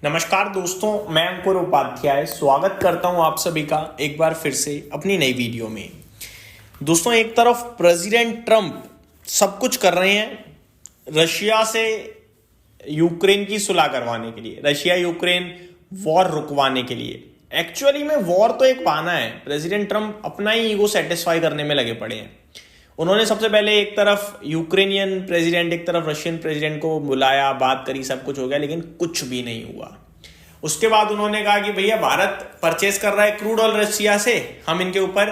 नमस्कार दोस्तों, मैं अंकुर उपाध्याय स्वागत करता हूं आप सभी का एक बार फिर से अपनी नई वीडियो में। दोस्तों, एक तरफ प्रेसिडेंट ट्रंप सब कुछ कर रहे हैं रशिया से यूक्रेन की सुलह करवाने के लिए, रशिया यूक्रेन वॉर रुकवाने के लिए। एक्चुअली में वॉर तो एक बहाना है, प्रेसिडेंट ट्रंप अपना ही ईगो सेटिस्फाई करने में लगे पड़े हैं। उन्होंने सबसे पहले एक तरफ यूक्रेनियन प्रेसिडेंट, एक तरफ रशियन प्रेसिडेंट को बुलाया, बात करी, सब कुछ हो गया, लेकिन कुछ भी नहीं हुआ। उसके बाद उन्होंने कहा कि भैया भारत परचेस कर रहा है क्रूड ऑयल रशिया से, हम इनके ऊपर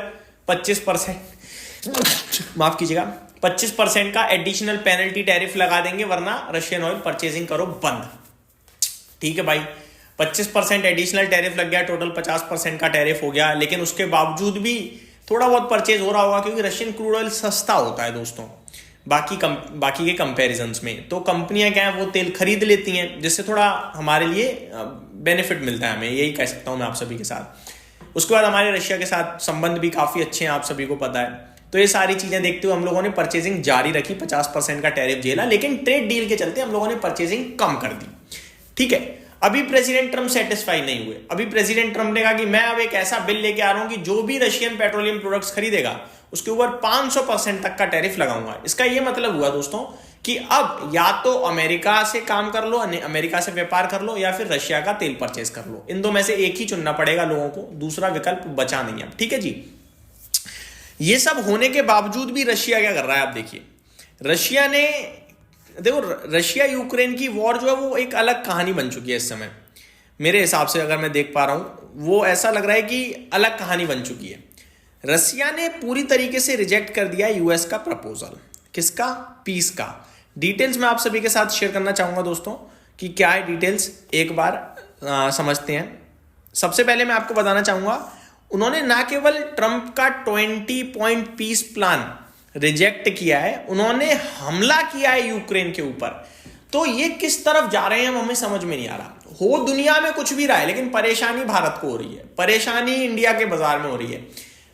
25% माफ कीजिएगा 25% का एडिशनल पेनल्टी टैरिफ लगा देंगे, वरना रशियन ऑयल परचेसिंग करो बंद। ठीक है भाई, 25% एडिशनल टैरिफ लग गया, टोटल 50% का टैरिफ हो गया। लेकिन उसके बावजूद भी थोड़ा बहुत परचेज हो रहा होगा, क्योंकि रशियन क्रूड ऑयल सस्ता होता है दोस्तों बाकी के कंपैरिजन्स में। तो कंपनियां क्या है, वो तेल खरीद लेती हैं, जिससे थोड़ा हमारे लिए बेनिफिट मिलता है, हमें यही कह सकता हूं मैं आप सभी के साथ। उसके बाद हमारे रशिया के साथ संबंध भी काफी अच्छे हैं, आप सभी को पता है। तो ये सारी चीजें देखते हुए हम लोगों ने परचेजिंग जारी रखी, 50% का टैरिफ झेला, लेकिन ट्रेड डील के चलते हम लोगों ने परचेजिंग कम कर दी। ठीक है, अभी प्रेसिडेंट ट्रंप सेटिस्फाई नहीं हुए। अभी प्रेसिडेंट ट्रंप ने कहा कि मैं अब एक ऐसा बिल लेके आ रहा हूं कि जो भी रशियन पेट्रोलियम प्रोडक्ट्स खरीदेगा उसके ऊपर 500% तक का टैरिफ लगाऊंगा। इसका यह मतलब हुआ दोस्तों कि अब या तो अमेरिका से काम कर लो, अमेरिका से व्यापार कर लो, या फिर रशिया का तेल परचेस कर लो। इन दो में से एक ही चुनना पड़ेगा लोगों को, दूसरा विकल्प बचा नहीं है। ठीक है जी। ये सब होने के बावजूद भी रशिया क्या कर रहा है, आप देखिए। रशिया ने देखो, रशिया यूक्रेन की वॉर जो है वो एक अलग कहानी बन चुकी है इस समय। मेरे हिसाब से अगर मैं देख पा रहा हूं, वो ऐसा लग रहा है कि अलग कहानी बन चुकी है। रशिया ने पूरी तरीके से रिजेक्ट कर दिया यूएस का प्रपोजल। किसका? पीस का। डिटेल्स मैं आप सभी के साथ शेयर करना चाहूंगा दोस्तों कि क्या है डिटेल्स, एक बार समझते हैं। सबसे पहले मैं आपको बताना चाहूंगा, उन्होंने ना केवल ट्रंप का 20 पॉइंट पीस प्लान रिजेक्ट किया है, उन्होंने हमला किया है यूक्रेन के ऊपर। तो ये किस तरफ जा रहे हैं हमें समझ में नहीं आ रहा। हो दुनिया में कुछ भी रहा है, लेकिन परेशानी भारत को हो रही है, परेशानी इंडिया के बाजार में हो रही है।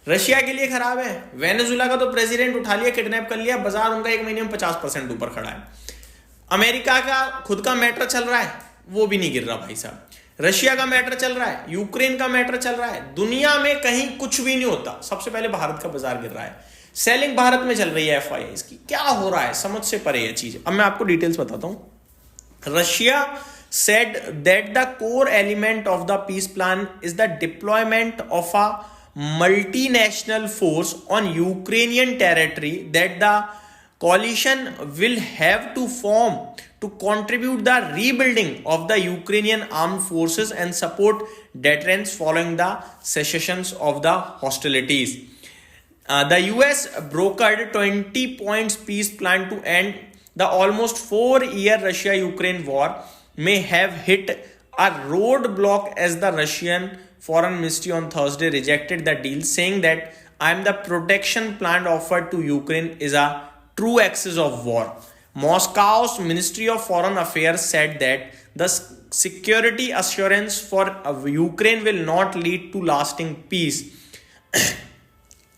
रशिया के लिए खराब है। वेनेजुला का तो प्रेसिडेंट उठा लिया, किडनैप कर लिया, बाजार उनका एक महीने में 50% ऊपर खड़ा है। अमेरिका का खुद का मैटर चल रहा है, वो भी नहीं गिर रहा भाई साहब। रशिया का मैटर चल रहा है, यूक्रेन का मैटर चल रहा है, दुनिया में कहीं कुछ भी नहीं होता, सबसे पहले भारत का बाजार गिर रहा है। सेलिंग भारत में चल रही है एफआईआई की। क्या हो रहा है समझ से परे ये चीज। अब मैं आपको डिटेल्स बताता हूं। Russia said that the core element of the peace plan is the deployment of a multinational force on Ukrainian territory that the coalition will have to form to contribute the rebuilding of the Ukrainian armed forces and support deterrence following the cessations of the hostilities. The US brokered 20 points peace plan to end the almost 4-year Russia-Ukraine war may have hit a roadblock as the Russian Foreign Ministry on Thursday rejected the deal, saying that the protection plan offered to Ukraine is a true axis of war. Moscow's Ministry of Foreign Affairs said that the security assurance for Ukraine will not lead to lasting peace.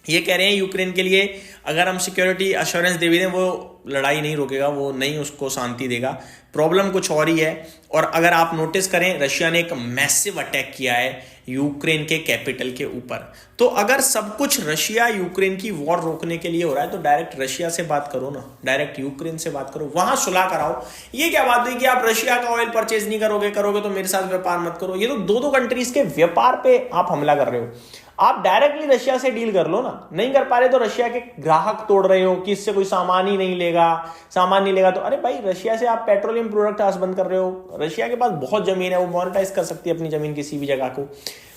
ये कह रहे हैं Ukraine के लिए अगर हम security assurance दे भी दें, वो लड़ाई नहीं रोकेगा, वो नहीं उसको शांति देगा। प्रॉब्लम कुछ और ही है। और अगर आप नोटिस करें, रशिया ने एक मैसिव अटैक किया है यूक्रेन के कैपिटल के ऊपर। तो अगर सब कुछ रशिया यूक्रेन की वॉर रोकने के लिए हो रहा है, तो डायरेक्ट रशिया से बात करो ना, डायरेक्ट यूक्रेन से बात करो, वहां सुलह कराओ। ये क्या बात हुई कि आप रशिया का ऑयल परचेज नहीं करोगे तो मेरे साथ व्यापार मत करो। ये तो दो कंट्रीज के व्यापार पे आप हमला कर रहे हो। आप डायरेक्टली रशिया से डील कर लो ना। नहीं कर पा रहे तो रशिया के ग्राहक तोड़ रहे हो कि इससे कोई सामान नहीं लेगा तो अरे भाई, रशिया से आप पेट्रोलियम प्रोडक्ट बंद कर रहे हो। रशिया के पास बहुत जमीन है, वो मोनेटाइज कर सकती है अपनी जमीन किसी भी जगह को।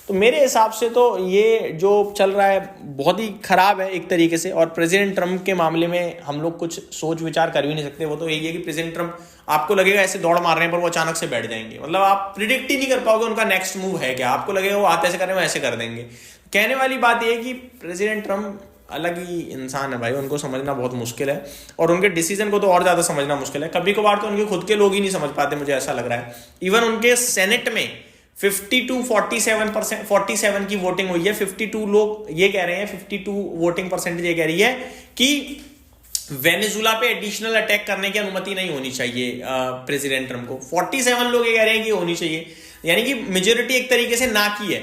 तो मेरे हिसाब से तो ये जो चल रहा है बहुत ही खराब है एक तरीके से। और प्रेसिडेंट ट्रंप के मामले में हम लोग कुछ सोच विचार कर भी नहीं सकते। वो तो यही है कि प्रेसिडेंट ट्रंप, आपको लगेगा ऐसे दौड़ मार रहे हैं, पर वो अचानक से बैठ जाएंगे। मतलब आप प्रिडिक्ट ही नहीं कर पाओगे उनका नेक्स्ट मूव है क्या। आपको लगेगा वो हाथ ऐसे कर रहे हैं, ऐसे कर देंगे। कहने वाली बात यह है कि प्रेसिडेंट ट्रंप अलग ही इंसान है भाई, उनको समझना बहुत मुश्किल है। और उनके डिसीजन को तो और ज्यादा समझना मुश्किल है। कभी कभार तो उनके खुद के लोग ही नहीं समझ पाते, मुझे ऐसा लग रहा है। इवन उनके सेनेट में 47% की वोटिंग हुई है। 52 लोग ये कह रहे हैं, 52 वोटिंग परसेंटेज ये कह रही है कि वेनेजुला पे एडिशनल अटैक करने की अनुमति नहीं होनी चाहिए प्रेसिडेंट ट्रंप को। 47 लोग ये कह रहे हैं कि होनी चाहिए। यानी कि मेजोरिटी एक तरीके से ना की है।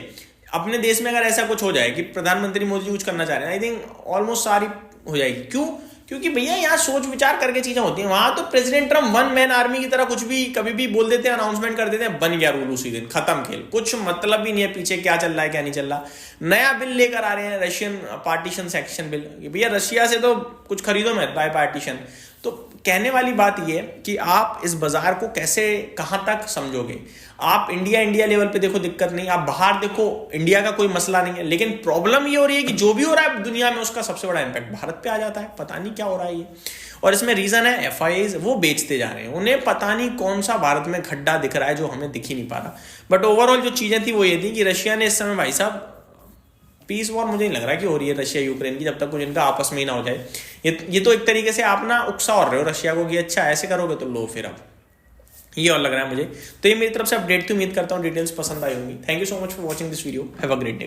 अपने देश में अगर ऐसा कुछ हो जाए कि प्रधानमंत्री मोदी जी कुछ करना चाह रहे हैं, आई थिंक ऑलमोस्ट सारी हो जाएगी। क्यों? क्योंकि भैया यहाँ सोच विचार करके चीजें होती हैं। वहां तो president Trump one man army की तरह कुछ भी कभी भी बोल देते हैं, अनाउंसमेंट कर देते हैं, बन गया रूल उसी दिन, खत्म खेल। कुछ मतलब ही नहीं है पीछे क्या चल रहा है क्या नहीं चल रहा। नया बिल लेकर आ रहे हैं, रशियन पार्टीशन सेक्शन बिल। भैया रशिया से तो कुछ खरीदो मत, बाय पार्टीशन। तो कहने वाली बात यह है कि आप इस बाजार को कैसे कहां तक समझोगे। आप इंडिया लेवल पे देखो दिक्कत नहीं, आप बाहर देखो इंडिया का कोई मसला नहीं है, लेकिन प्रॉब्लम ये हो रही है कि जो भी हो रहा है दुनिया में उसका सबसे बड़ा इंपैक्ट भारत पे आ जाता है। पता नहीं क्या हो रहा है ये। और इसमें रीजन है FIIs वो बेचते जा रहे हैं, उन्हें पता नहीं कौन सा भारत में खड्डा दिख रहा है जो हमें दिख ही नहीं पा रहा। बट ओवरऑल जो चीजें थी वो ये थी कि रशिया ने इस समय भाई साहब पीस वॉर मुझे नहीं लग रहा कि हो रही है रशिया यूक्रेन की, जब तक कुछ इनका आपस में ही ना हो जाए। ये तो एक तरीके से आप ना उकसा और रहे हो रशिया को कि अच्छा ऐसे करोगे तो लो, फिर अब ये और लग रहा है मुझे। तो ये मेरी तरफ से अपडेट थी, उम्मीद करता हूँ डिटेल्स पसंद आई होंगी। Thank you so much for watching this video, have a great day.